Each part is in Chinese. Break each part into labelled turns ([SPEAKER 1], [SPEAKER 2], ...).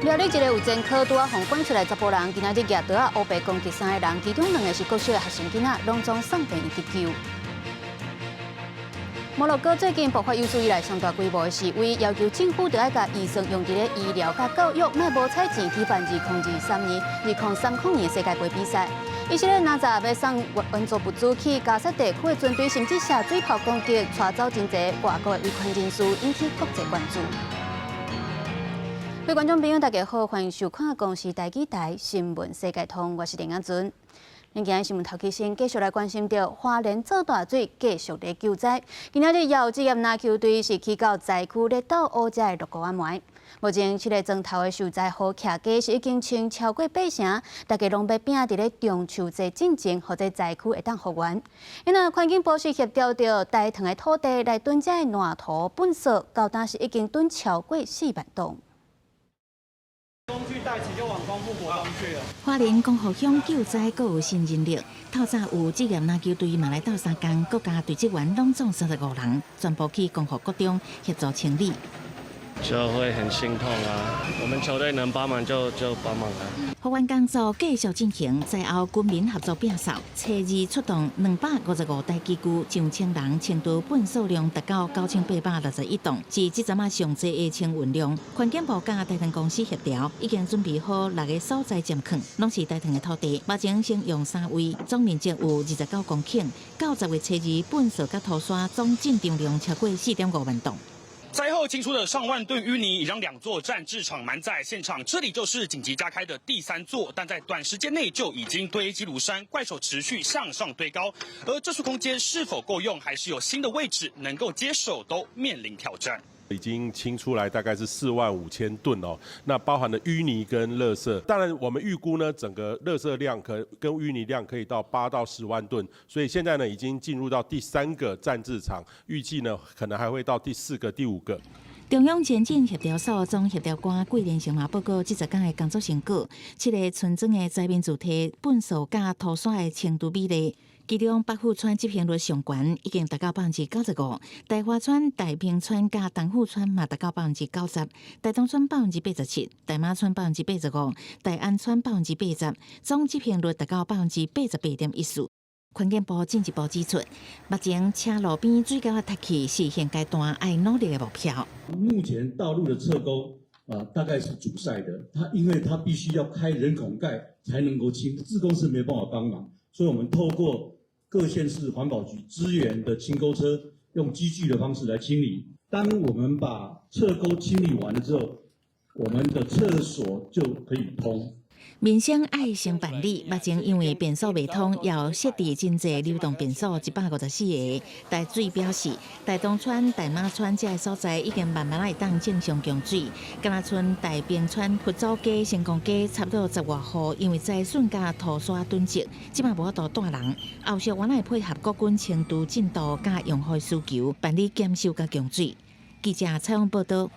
[SPEAKER 1] 苗栗一个有前科拄啊被赶出来查甫人，今仔日举刀啊乌白攻击3个人，其中2个是国小的学生囡仔，拢总送病院急救。摩洛哥最近爆发有史以来上大规模的示威，要求政府要甲医生用伫咧医疗甲教育，莫无采钱举办2023年世界杯比赛。以色列哪吒要送援助物资去加沙地区的军队，甚至下水炮攻击，带走真侪外国的维权人士，引起国际关注。各位观众朋友，大家好，欢迎收看公视台记台新闻世界通，我是林雅纯。咱今日新闻头起先继续来关心到花莲做大水继续在救灾。今仔日也有职业篮球队是去到灾区咧倒乌遮的鹿谷仔糜。目前7个庄头的受灾户徛家是已经清超过8成，大家拢要拼伫咧中秋节进前，或者灾区会当复原。因为环境部是协调着大塘的土地来囤遮的烂土粪扫，到当时已经囤超过4万吨。
[SPEAKER 2] 工具带起就往光复国中去了。
[SPEAKER 3] 花莲光复乡救灾阁有新人力，透早有职业篮球队嘛来到3工，各家队职员拢总35人，全部去光复国中协助清理。
[SPEAKER 4] 就会很心痛啊！我们球队能帮忙就帮忙啊。
[SPEAKER 3] 复原工作继续进行，灾后军民合作摒扫，初二出动255台机具，1000人清除粪扫量达到9861吨，是这阵啊上济的清运量。环境部甲大屯公司协调，已经准备好6个所在占坑，拢是大屯的土地。目前先用3位，总面积有29公顷。到10月初二，粪扫甲土刷总进场量超过4.5万吨。
[SPEAKER 5] 灾后清出的上万吨淤泥，已让2座战制场满载现场。这里就是紧急加开的第3座，但在短时间内就已经堆积如山，怪手持续向上堆高。而这处空间是否够用，还是有新的位置能够接手，都面临挑战。
[SPEAKER 6] 已经清出来大概是45000吨哦，那包含了淤泥跟垃圾。当然，我们预估呢，整个垃圾量跟淤泥量可以到8到10万吨，所以现在呢已经进入到第3个战制场，预计呢可能还会到第4个、第5个。
[SPEAKER 3] 中央前进协调所总协调官桂连成嘛报告这10天的工作成果，7个村庄的灾民主体粪扫甲土刷的程度比例。其中北富川集平率上悬，已经达到95%；大华川、大平川甲东富川嘛达到90%；大东川87%；大马川85%；大安川80%，总集平率达到88.14%。环境部进一步指出，目前车路边水沟的塌去是现阶段爱努力的目标。
[SPEAKER 7] 目前道路的侧沟大概是阻塞的，因为它必须要开人孔盖才能够清，自工是没办法帮忙，所以我们透过各县市环保局支援的清沟车，用机具的方式来清理。当我们把侧沟清理完了之后，我们的厕所就可以通。
[SPEAKER 3] 民生爱先办理，目前因为便所未通，要设置真济流动便所154个。大水表示，大东川、大马川这个所在已经慢慢会当正常供水。甘那村、大平川、佛祖街、成功街差不多10外户，因为灾损甲土刷囤积，即马无法度带人。后续原来配合国军清除进度甲用户需求，办理减收甲供水。记者采访报道。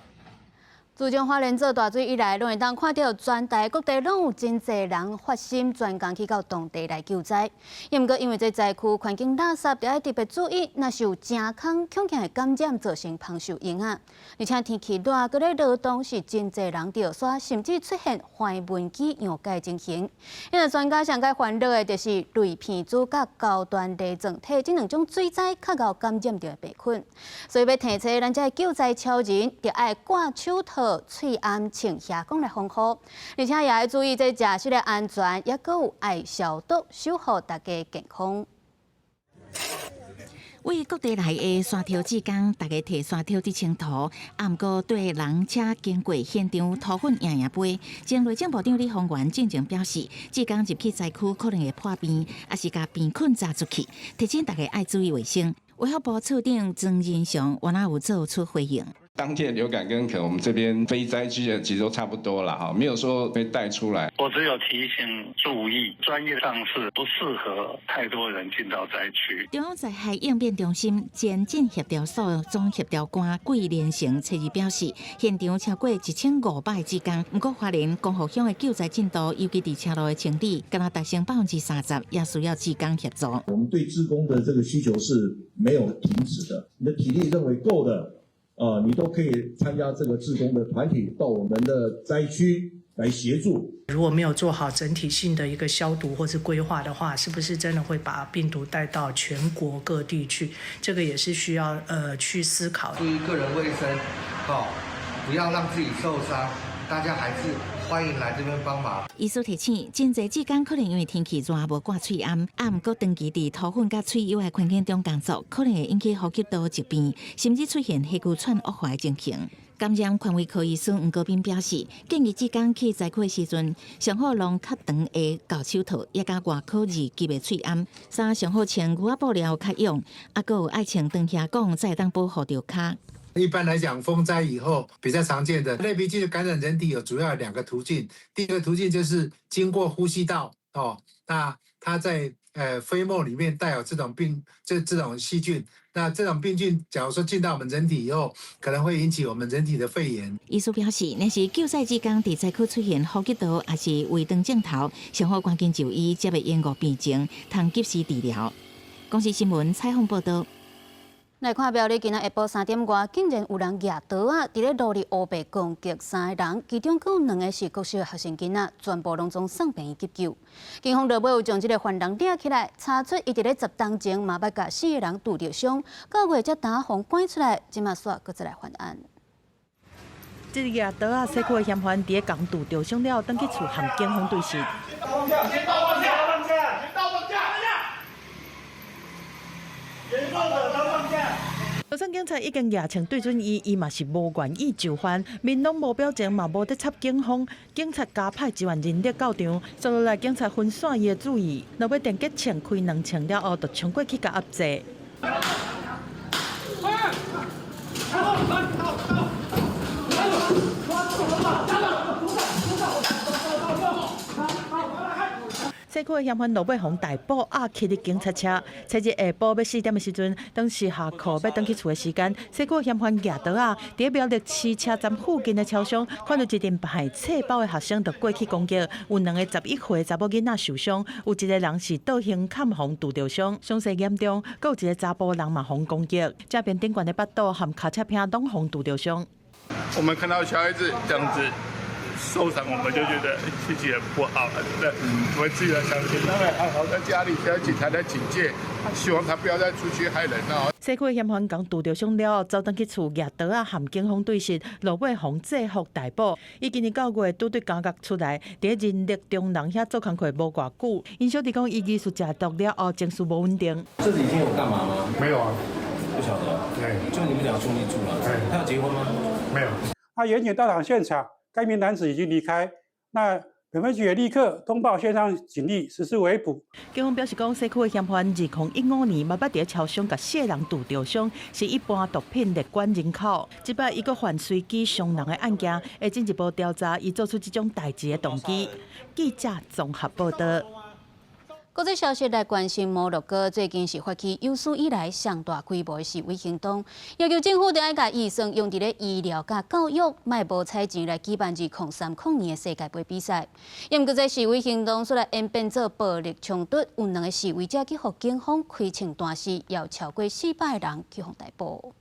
[SPEAKER 1] 自从花莲做大水以来，拢会当看到全台各地拢有真侪人发心专工去到当地来救灾。毋过因为这灾区环境垃圾，得要特别注意，若是有真空恐惊会感染造成芳寿影响。而且天气热，搁咧劳动是真侪人着煞，甚至出现怀蚊机样解情形。因为专家上解烦恼的就是类片子甲高端内脏体这2种水灾较易感染着病菌，所以要提醒咱这救灾超人，着爱挂手套。喙安穿下讲来防护，而且也要注意这食食的安全，也搁有爱消毒，守护大家健康。
[SPEAKER 3] 为各地来的山头志工，大家摕山头伫清土，毋过对人车经过现场土粉赢飞。前内政部长李丰源进前表示，志工入去灾区可能会破病，也是甲病菌炸出去，提醒大家爱注意卫生。卫福部处长曾仁祥原来有做出回应。
[SPEAKER 8] 当届流感跟可能我们这边非灾区的其实都差不多了哈，没有说被带出来。
[SPEAKER 9] 我只有提醒注意，专业上是不适合太多人进到灾区。
[SPEAKER 3] 中央灾害应变中心前进协调所总协调官桂连成初二表示，现场超过1500志工，不过花莲光复乡的救灾进度，尤其伫车路的清理，敢若达成30%，也需要志工协助。
[SPEAKER 7] 我们对志工的这个需求是没有停止的，你的体力认为够的。你都可以参加这个志工的团体到我们的灾区来协助。
[SPEAKER 10] 如果没有做好整体性的一个消毒或是规划的话，是不是真的会把病毒带到全国各地去？这个也是需要去思考。
[SPEAKER 11] 注意个人卫生，不要让自己受伤。大家还是欢迎来这边帮忙。
[SPEAKER 3] 医师提醒，真侪志工可能因为天气热无挂喙罨，毋过长期伫土粉甲喙油的环境中工作，可能会引起呼吸道疾病，甚至出现气管喘恶化的情形。感染权威科医师黄国斌表示，建议志工去灾区的时阵，上好弄较长的厚手套，也甲外口二级的喙罨，衫上好穿牛仔布料较勇，还有爱穿长靴讲，才会当保护到脚。
[SPEAKER 12] 一般来讲，风灾以后比较常见的类鼻涕的感染人体有主要2个途径。第一个途径就是经过呼吸道那它在飞沫里面带有这种细菌。那这种病菌，假如说进到我们人体以后，可能会引起我们人体的肺炎。
[SPEAKER 3] 医师表示，若是救灾志工伫灾区出现呼吸道还是胃肠镜头，上好赶紧就医，才袂延误病情，通及时治疗。公视新闻采访报道。
[SPEAKER 1] 来看标题，今仔下晡3点外，竟然有人举刀啊，伫咧路里乌白攻击3个人，其中佫有2个是国小的学生囡仔，全部拢总送病院急救。警方落尾有将这个犯人抓起来，查出伊伫咧10当前嘛捌甲4个人拄着伤，到月才打互关出来，即马煞佫再来犯案。
[SPEAKER 13] 这个举刀啊，西区的嫌犯伫咧刚拄着伤了，等去厝和警方对峙。就算警察已经严惩对准伊嘛是无愿意就范，面拢无表情，嘛无得插警方。警察加派1万人力到场，接落来警察分散伊的注意，若要电击枪开2枪了后，就冲过去甲压制。西区的嫌犯罗伟宏逮捕压去伫警察车，初日下晡要4点的时阵，当时下课要转去厝的时间，西区的嫌犯举刀啊，伫苗栗市车站附近的超商，看到一阵白册包的学生就过去攻击，有2个11岁查某囡仔受伤，有1个人是倒行砍红拄着伤，伤势严重，佫有1个查甫人嘛红攻击，这边顶管的巴肚和脚侧片拢红拄着伤。
[SPEAKER 14] 我们看到小孩子这样子受伤，我们就觉得心情很不好，对不对？我们自己的相信，当然还好在家里，现在警察在警戒，希望他不要再出去害人了。
[SPEAKER 13] 西区的嫌犯刚拄着伤了，走转去厝举刀啊，和警方对峙，罗尾红制服逮捕。伊今年9月拄对监狱出来，伫人力中人遐做工课无偌久。因小弟讲，伊技术食毒了后，情绪无稳定。
[SPEAKER 15] 这几天有干嘛吗？
[SPEAKER 14] 没有啊，
[SPEAKER 15] 不晓得。对，就你们2兄弟住了。对，他要结婚吗？
[SPEAKER 14] 没有。
[SPEAKER 16] 他远警到场现场，该名男子已经离开。那本分局也立刻通报线上警力实施围捕。
[SPEAKER 13] 警方表示讲，西区的嫌犯2015年嘛捌伫超商甲4个人拄着伤，是一般毒品列管人口。即摆伊阁犯随机伤人的案件，会进一步调查伊做出这种代志的动机。记者综合报道。
[SPEAKER 1] 国际消息来关心摩洛哥最近是发起有史以来上大规模的示威行动，要求政府得爱甲预算用伫咧医疗甲教育，卖无采钱来举办2003-02的世界杯比赛。也毋过这示威行动虽然演变做暴力冲突，有2个示威者去互警方开枪弹死，也有超过400个人去互逮捕。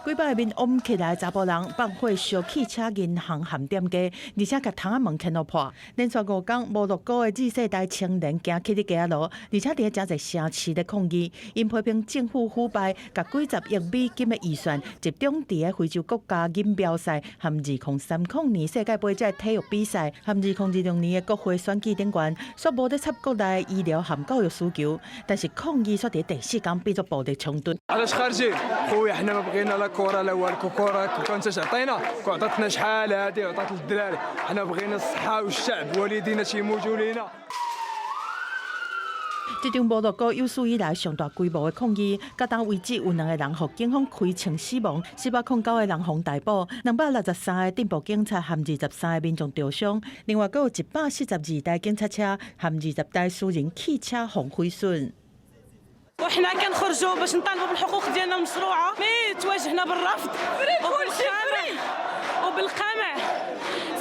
[SPEAKER 13] 几百个面嗡起来的查甫人放火烧汽车银行含店街，而且甲窗仔门牵落破。连续5天，摩洛哥的Z世代青年行起伫街路，而且伫真侪城市咧抗议，因批评政府腐败，甲几十亿美金的预算集中伫咧非洲国家锦标赛和2030年世界杯这体育比赛，和2026年的国会选举顶悬，煞无咧插国内医疗和教育需求，但是抗议煞伫第4天变作暴力冲突。
[SPEAKER 17] كورة لا والكو كورة كنت تعطينا وعطتنا شحال هذه وعطات للدراري حنا بغينا الصحة والشعب والدينا تيموتوا لينا。
[SPEAKER 13] 这场摩洛哥有史以来上大规模的抗议，到当为止有2个人被警方开枪死亡，409个人被逮捕，263个顶部警察和23个民众受伤，另外还有142台警察车和20台私人汽车被毁损。
[SPEAKER 18] وحنا كنخرجوا باش نطالبوا بالحقوق ديالنا المشروعه مي تواجهنا بالرفض وبالقمع.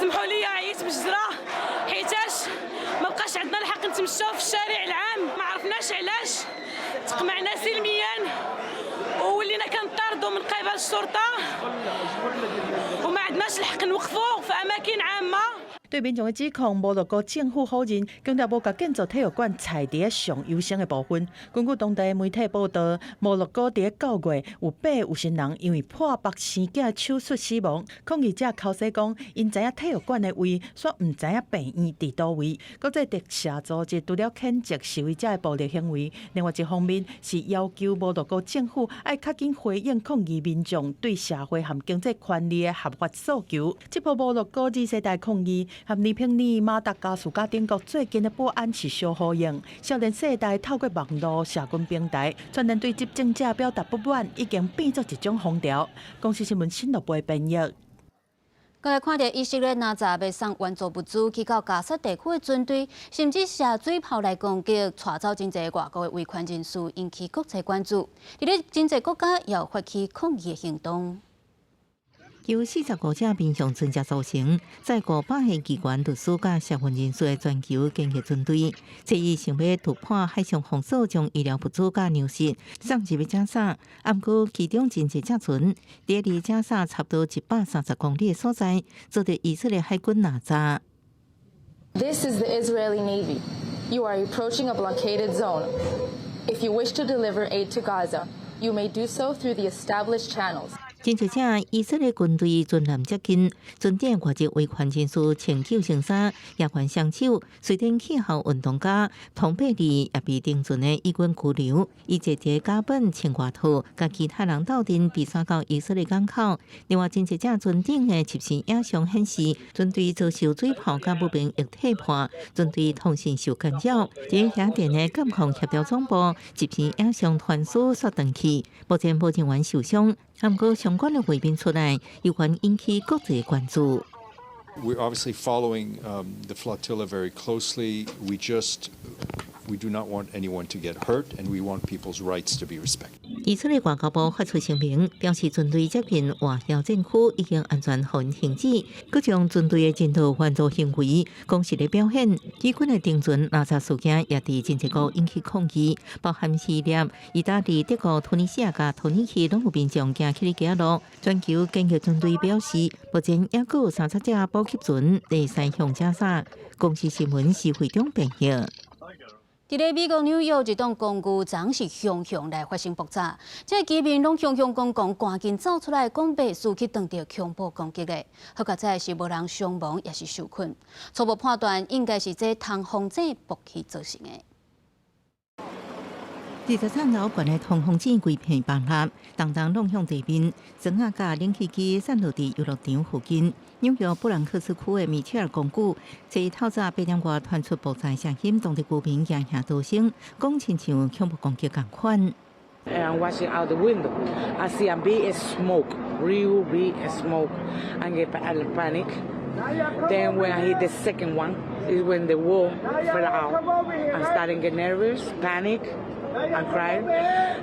[SPEAKER 18] سمحوا لي عييت بالجزره حيتاش ما بقاش عندنا الحق نتمشاو في الشارع العام، ما عرفناش علاش تقمعنا سلميا وولينا نعترضوا من قبل الشرطه وما عندناش الحق نوقفوا في اماكن عامه。
[SPEAKER 13] 对民众的指控，摩洛哥政府否认，强调无甲建造体育馆踩伫上优先的部分。根据当地媒体报道，摩洛哥伫9月有8有心人因为破腹生囝手术死亡。抗议者口说讲，因知影体育馆的位，却唔知影病院伫倒位。国际特赦组织除了谴责示威者的暴力行为，另外一方面是要求摩洛哥政府要较紧回应抗议民众对社会和经济权利的合法诉求。这波摩洛哥2世代抗议。 和尼平尼、马达加斯加等国最近的保安是相呼应，少年世代透过网络、社群平台，传言对执政者表达不满，已经变作一种风潮。公司新闻新闻部编译。
[SPEAKER 1] 各位看到以色列纳扎要送援助物资去到加沙地区的军队，甚至射水炮来攻击，带走真侪外国的维权人士，引起国际关注。伫咧真侪国家也发起抗议的行动。
[SPEAKER 3] 由45只民雄专家组成，在500个机关律师甲社运人士的全球建设军队，即意想要突破海上封锁，将医疗物资甲粮食送入去加沙。毋过，其中真侪只船伫离加沙差不多130公里的所在，做着以色列海军纳扎。
[SPEAKER 19] This is the Israeli Navy. You are approaching a blockaded zone. If you wish to deliver aid to Gaza, you may do so through the established channels.
[SPEAKER 3] 真侪只以色列军队军舰接近，船顶外籍维权人士穿救生衫，也还双手。瑞典气候运动家唐贝利也被定准的以军拘留，伊坐伫甲本穿外套，甲其他人斗阵被送到以色列港口。另外，真侪只船顶的及时影像显示，军队遭受水炮甲不明液体破，军队通讯受干扰。伫雅典的监控协调总部及时影像传输煞断去，目前无人员受伤。 韩国相关的回应出来，有关引起国际关注。
[SPEAKER 20] We're obviously following the flotilla very closely. We do not want anyone to get hurt, and we want people's rights to be respected.
[SPEAKER 3] 以色列外交部发出声明，表示军队接近华侨战区已经安全可停止，佮将军队的人道援助行为公示的表现。以军的定准纳扎事件也伫真侪国引起抗议，包含希腊、意大利、德国、突尼西亚甲土耳其拢有民众行起街路。全球建设军队表示，目前也有30只补给船在驶向加沙。公司新闻是会中编译。
[SPEAKER 1] 伫咧美国纽约一栋公寓，总是熊熊来发生爆炸，这居民拢熊熊讲赶紧走出来，讲白事去当着恐怖攻击的。好在在是无人伤亡，也是受困。初步判断应该是这通风井爆气造成的。
[SPEAKER 3] 23楼悬的通风井规片崩塌，当当弄向地面，砖仔甲冷气机散落伫游乐场附近。纽约布朗克斯区的米切尔公寓，在透早8点外传出爆炸声音，当地居民惊吓逃生，讲亲像恐怖攻击共款。
[SPEAKER 21] And watching out the window, I see a big smoke, real big smoke. I get panic. Then when I hit the second one, is when the wall fell out. I'm starting to get nervous, panic. I cried.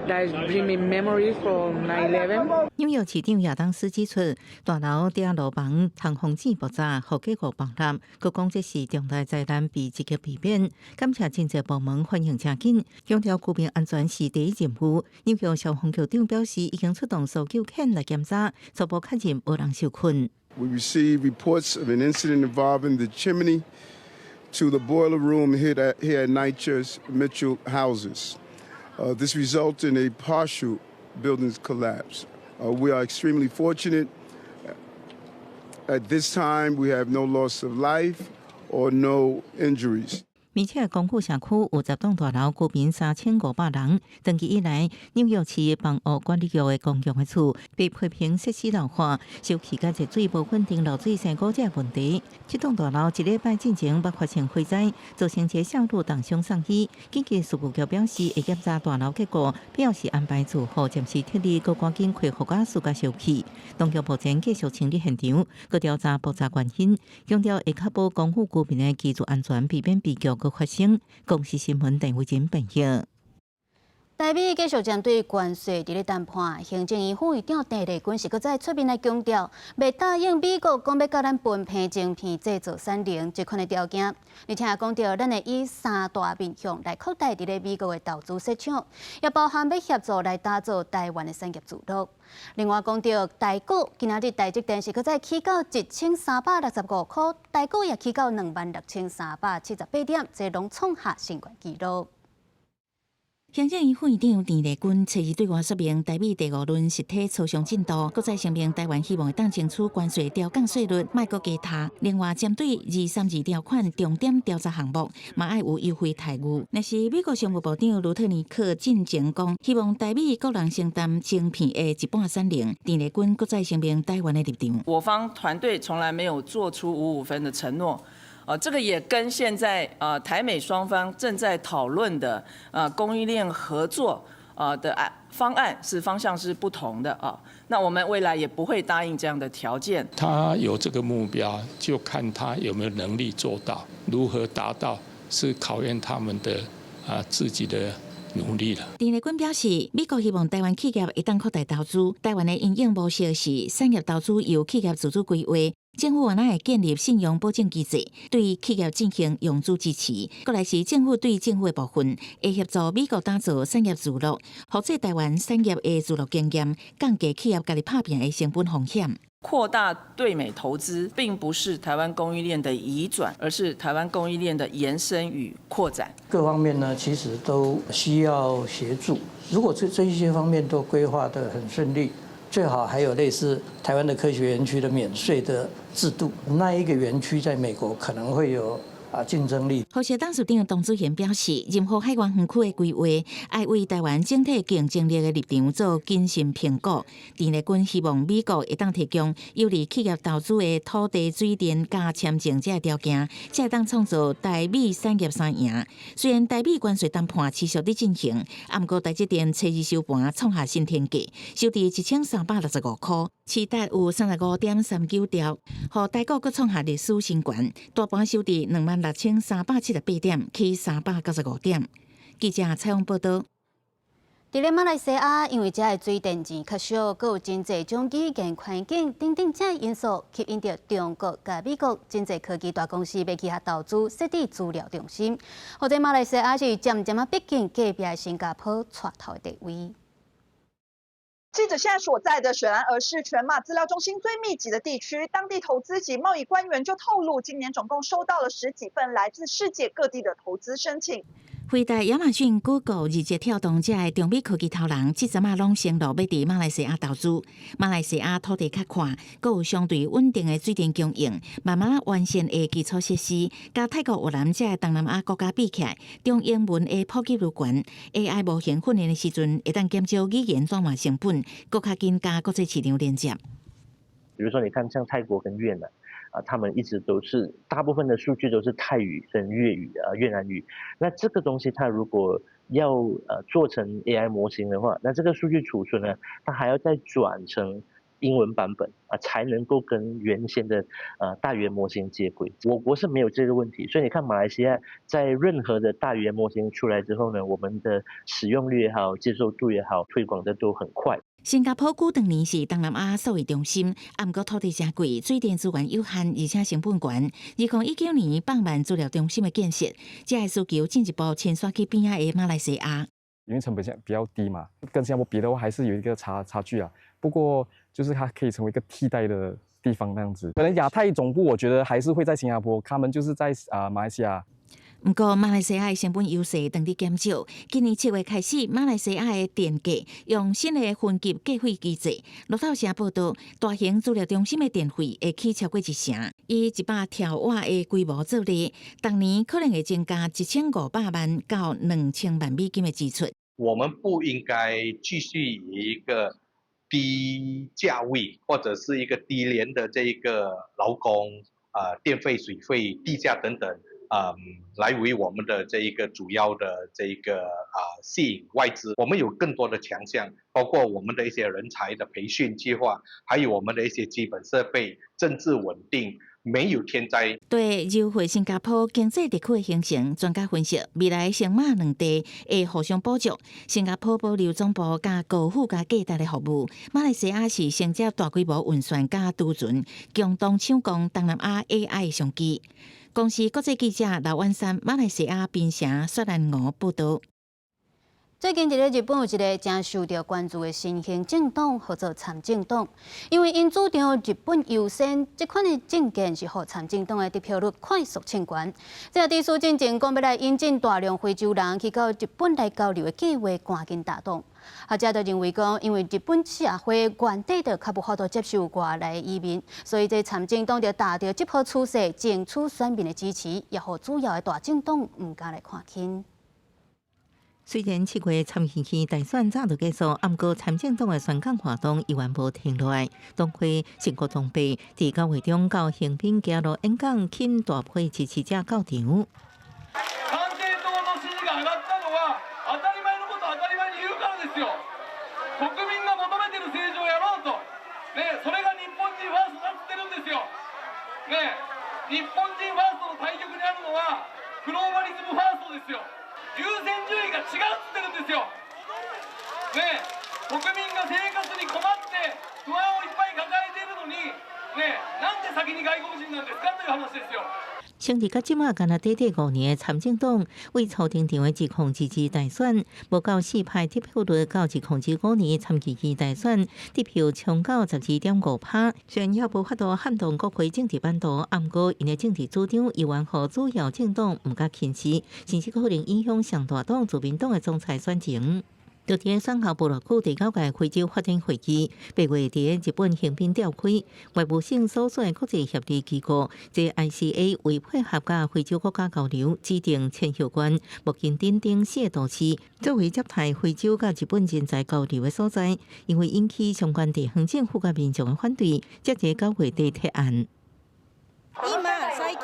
[SPEAKER 21] That brings me memories from 9/11.
[SPEAKER 3] 纽约市长亚当斯指出，大楼顶楼房通风井爆炸，后结果崩塌。佮讲这是重大灾难，被积极避免。感谢真侪部门反应正紧，强调居民安全是第一任务。纽约消防局长表示，已经出动搜救犬来检查，初步确认无人受困。
[SPEAKER 22] We received reports of an incident involving the chimney to the boiler room here at NYCHA's Mitchell houses. This resulted in a partial building's collapse. We are extremely fortunate. At this time, we have no loss of life or no injuries.
[SPEAKER 3] 而且公寓社区有10栋大楼，居民3500人。长期以来，纽约市房屋管理局的公共的厝被批评设施老化、受气甲热水无稳定漏水生果这问题。这栋大楼一礼拜进前捌发生火灾，造成一个少女重伤送医。紧急事务局表示会检查大楼结果，表示安排住户暂时撤离，佮赶紧恢复甲疏解烧气。当局目前继续清理现场，佮调查爆炸原因，强调会确保公寓居民的居住安全，避免悲剧发生。公司新闻陈慧珍编译。
[SPEAKER 1] 台美继续针对关税伫咧谈判，行政院副院长陈丽君是搁再出面来强调，未答应美国讲要甲咱分配晶片制造产能这款的条件，而且讲到咱会以三大面向来扩大伫咧美国的投资市场，也包含要协助来打造台湾的产业聚落。另外讲到台股，今仔日台积电是搁再起到1365块，台股也起到26378点，这拢创下新高纪录。
[SPEAKER 3] 行政院副院长陈丽君初二对外说明台美第5轮实体磋商进度，搁再声明台湾希望会当争取关税调降税率，莫搁加塔。另外，针对232条款重点调查项目，嘛爱有优惠待遇。那是美国商务部长卢特尼克进前讲，希望台美各人承担晶片的一半产能。陈丽君搁再声明台湾的立场。
[SPEAKER 2] 我方团队从来没有做出5-5分的承诺。这个也跟现在台美双方正在讨论的供应链合作的方案方向是不同的啊。那我们未来也不会答应这样的条件。
[SPEAKER 4] 他有这个目标，就看他有没有能力做到，如何达到是考验他们的自己的努力了。
[SPEAKER 3] 陈丽君表示，美国希望台湾企业会当扩大投资，台湾的应用模式是产业投资由企业自主规划。政府原来会建立信用保证机制，对企业进行融资支持。过来是政府对政府的部分，会协助美国打造产业聚落，或者台湾产业的聚落经验，降低企业家己拍拼的成本风险。
[SPEAKER 2] 扩大对美投资，并不是台湾供应链的移转，而是台湾供应链的延伸与扩展。
[SPEAKER 23] 各方面呢，其实都需要协助。如果这一些方面都规划得很顺利，最好还有类似台湾的科学园区的免税的制度，那一个园区在美国可能会有竞争力。
[SPEAKER 3] 副社董事长董子贤表示，任何海湾园区的规划，爱为台湾整体竞争力的立场做谨慎评估。陈丽君希望美国会当提供有利企业投资的土地、水电加签证这条件，才会当创造台美产业三赢。虽然台美关税谈判持续伫进行，不过台积电初二收盘创下新天价，收伫1365块，市值有35.39兆，互台股阁创下历史新高，大盘收伫26378点，起395点。记者采访报道。
[SPEAKER 1] 伫咧马来西亚，因为遮的水电钱较少，阁有真侪种语言环境等等遮因素，吸引着中国甲美国真侪科技大公司要去遐投资设置资料中心，或者马来西亚是渐渐逼近隔壁新加坡带头的地位。
[SPEAKER 24] 记者现在所在的雪兰莪市全马资料中心最密集的地区，当地投资及贸易官员就透露，今年总共收到了10几份来自世界各地的投资申请。
[SPEAKER 3] 回答亚马逊、Google、字节跳动这的中美科技头人，即阵拢承诺要伫马来西亚投资。马来西亚土地较宽，阁有相对稳定的水电供应，慢慢完善的基础设施，甲泰国、越南这的东南亚国家比起来，中英文的普及率悬 ，AI 模型训练的时阵，会当减少语言转换成本，更较紧加国际市场连接。
[SPEAKER 25] 比如说，你看像泰国跟越南。他们一直都是大部分的数据都是泰语跟粤语越南语。那这个东西它如果要做成 AI 模型的话，那这个数据储存呢，它还要再转成英文版本才能够跟原先的大语言模型接轨。我国是没有这个问题，所以你看马来西亚在任何的大语言模型出来之后呢，我们的使用率也好、接受度也好、推广的都很快。
[SPEAKER 3] 新加坡久长年是东南亚数位中心，不过土地真贵，水电资源有限，而且成本悬。2019年放慢资料中心的建设，这个需求进一步迁徙去边仔的马来西亚。
[SPEAKER 26] 因为成本比较低嘛，跟新加坡比的话还是有一个差距啊。不过就是它可以成为一个替代的地方那样子。可能亚太总部我觉得还是会在新加坡，他们就是在马来西亚。
[SPEAKER 3] 不过，马来西亚的成本优势当地减少。今年7月开始，马来西亚的电价用新的分级计费机制。路透社报道，大型资料中心的电费会起超过1成，以100兆瓦的规模做例，当年可能会增加1500万到2000万美金的支出。
[SPEAKER 27] 我们不应该继续以一个低价位或者是一个低廉的这一个劳工、电费、水费、地价等等。来为我们的这一个主要的这一个吸引外资，我们有更多的强项，包括我们的一些人才的培训计划，还有我们的一些基本设备、政治稳定、没有天灾。
[SPEAKER 3] 对优惠新加坡经济地区的形成，专家分析未来星马两地会互相补足。新加坡保留总部加高府加价值的服务，马来西亚是承接大规模运算加储存，共同抢攻东南亚 AI 的商机。公司国际记者刘婉珊，马来西亚槟城雪兰莪报道。
[SPEAKER 1] 最近，日本有一个正受到关注的新兴政党，叫做参政党。因为因主张日本优先，这款的政见是互参政党的得票率快速窜悬。这个地书进前讲要来引进大量非洲人去到日本来交流的计划，赶紧打动。学者就认为讲，因为日本社会原底就较无法度接受外来移民，所以这参政党就踏着这波趋势，争取选民的支持，也互主要的大政党唔敢来看轻。
[SPEAKER 3] 虽然7月参议院大选早就结束，不过参政党的宣讲活动依然无停落来。党魁成国同辈伫9月中到横滨街路演讲，请大批支持者到场。
[SPEAKER 5] 参政党の支持が上がったのは当たり前のことを当たり前に言うからですよ。国民が求めてる政治をやろうと、それが日本人ファーストだって言ってるんですよ。日本人ファーストの対極にあるのはグローバリズムファーストですよ。優先順位が違うって言ってるんですよ。国民が生活に困って不安をいっぱい抱えているのに、なんで先に外国人なんですかという話ですよ。
[SPEAKER 3] 成立到即马，敢若短短5年的参政党为初定场的2022大选，无够4派得票率到2025年参议院大选得票冲到12.5%，虽然也无法度撼动国会政治版图，不过因的政治主张依然互主要政党唔甲轻视，甚至可能影响上大党自民党的总裁选情。就伫选后无偌久，第9届非洲发展会议8月伫日本横滨召开，外务省所属的国际协力机构，即 ICA 为配合甲非洲国家交流，指定千叶县、目前等4个都市作为接待非洲甲日本人才交流的所在，因为引起相关地方政府甲民众的反对，才伫9月底提案。
[SPEAKER 6] 今最近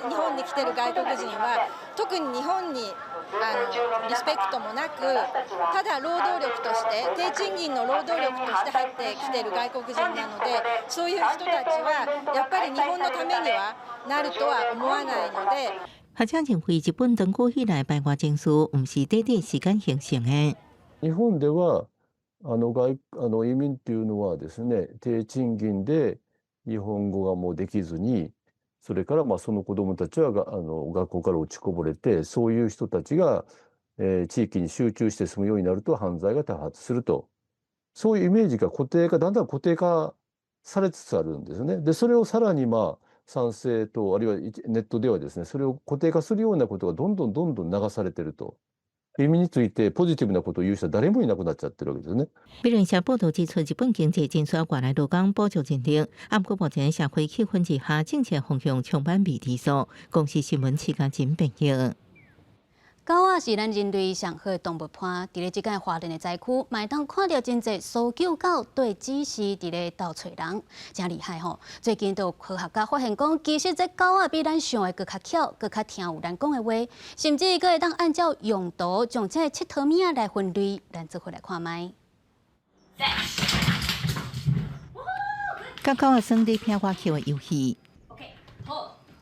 [SPEAKER 6] 日本に来てる外国人は特に日本にリスペクトもなく、ただ労働力として低賃金の労働力として入ってきてる外国人なので、そういう人たちはやっぱり日本のためにはなるとは思わないので。
[SPEAKER 3] 学者認為日本長久以來排外情緒唔是短短時間形成嘅。
[SPEAKER 7] 日本では移民っていうのはですね、低賃金で日本語がもうできずに。それからその子どもたちは学校から落ちこぼれて、そういう人たちが、地域に集中して住むようになると犯罪が多発すると、そういうイメージがだんだん固定化されつつあるんですね。でそれをさらに参政党あるいはネットではですね、それを固定化するようなことがどんどん流されてると。移民についてポジティブなことを言う人は誰もいなくなっちゃってるわけですね。
[SPEAKER 3] 美聯社報道指出，日本經濟正需要外來勞工補助人力，不過目前社會氣氛之下，政策方向充滿未知數。公司新聞時間真朋友。
[SPEAKER 1] 狗仔是咱人类上好的动物伴，伫咧即间华人的灾区，卖当看到真侪搜救狗对指示伫咧斗找人，真厉害吼！最近都有科学家发现讲，其实这狗仔比咱想的搁较巧，搁较听有咱讲的话，甚至搁会当按照用途将这七头命来分类，咱做回来看卖。
[SPEAKER 3] 甲狗仔耍咧拼我球的游戏。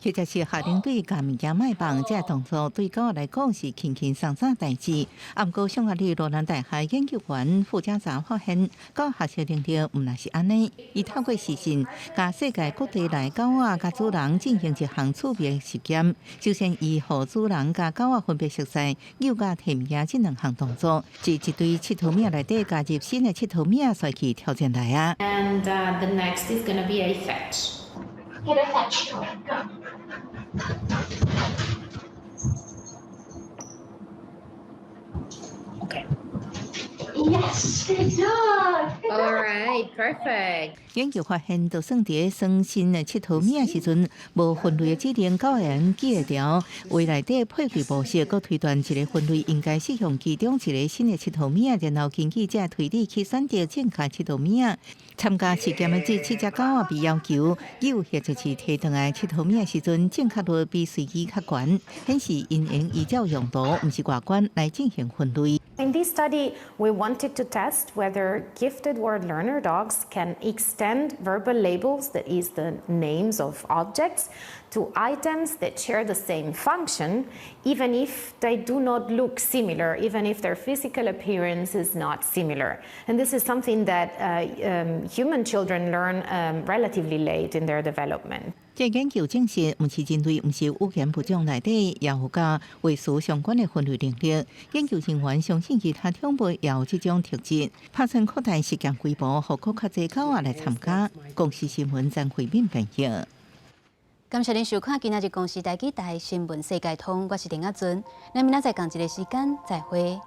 [SPEAKER 3] 或者是下令队甲物件卖放，这动作对狗来讲是轻轻松松代志。不过，上海里罗兰大学研究员傅家查发现，狗学习能力毋那是安尼。伊透过视讯，甲世界各地来狗仔甲主人进行一项趣味实验。首先，伊互主人甲狗仔分别熟悉诱甲提物件这2项动作，即一堆七头命内底加入新的七头命，随去挑战来啊。
[SPEAKER 8] And the next is gonna be a fetch. Get a fetch toy. Go. Okay. Yes, good job. All right, perfect.
[SPEAKER 3] 研究发现，就算伫算新的七头命时阵，无分类的指令狗人记会牢。为内底配对模式，佮推断一个分类应该适用其中一个新的七头命，然后根据这推理去选择正确七头命。参加实验的这7只狗仔被要求诱或者是提转来七头命时阵，正确率比随机较悬，显示因应依照用途，毋是外观来进行分类。
[SPEAKER 8] In this study, we wanted to test whether gifted word learner dogs can extend verbal labels, that is, the names of objects, to items that share the same function, even if they do not look similar, even if their physical appearance is not similar. And this is something that human children learn relatively late in their development.
[SPEAKER 3] 这研究证实，唔是针对唔是语言部长内底也有甲卫士相关的分类能力。研究人员相信其他种类也有这种特质，打算扩大实验规模，让更较侪狗仔来参加。公司新闻张惠敏报道。感谢您收看今仔日公司台记台新闻世界通，我是林雅俊，咱明仔载同一个时间再会。